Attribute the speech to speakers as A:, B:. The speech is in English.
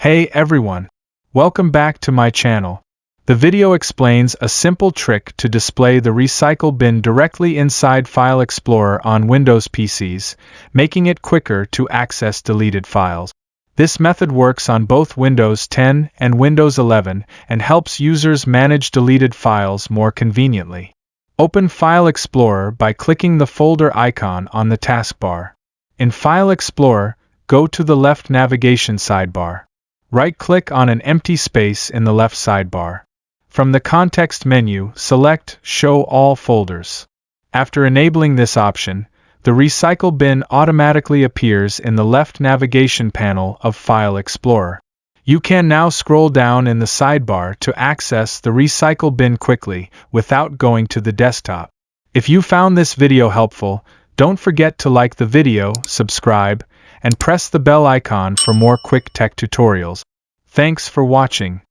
A: Hey everyone! Welcome back to my channel. The video explains a simple trick to display the recycle bin directly inside File Explorer on Windows PCs, making it quicker to access deleted files. This method works on both Windows 10 and Windows 11 and helps users manage deleted files more conveniently. Open File Explorer by clicking the folder icon on the taskbar. In File Explorer, go to the left navigation sidebar. Right-click on an empty space in the left sidebar. From the context menu, select Show All Folders. After enabling this option, the recycle bin automatically appears in the left navigation panel of File Explorer. You can now scroll down in the sidebar to access the recycle bin quickly without going to the desktop. If you found this video helpful, don't forget to like the video, subscribe, and press the bell icon for more quick tech tutorials. Thanks for watching.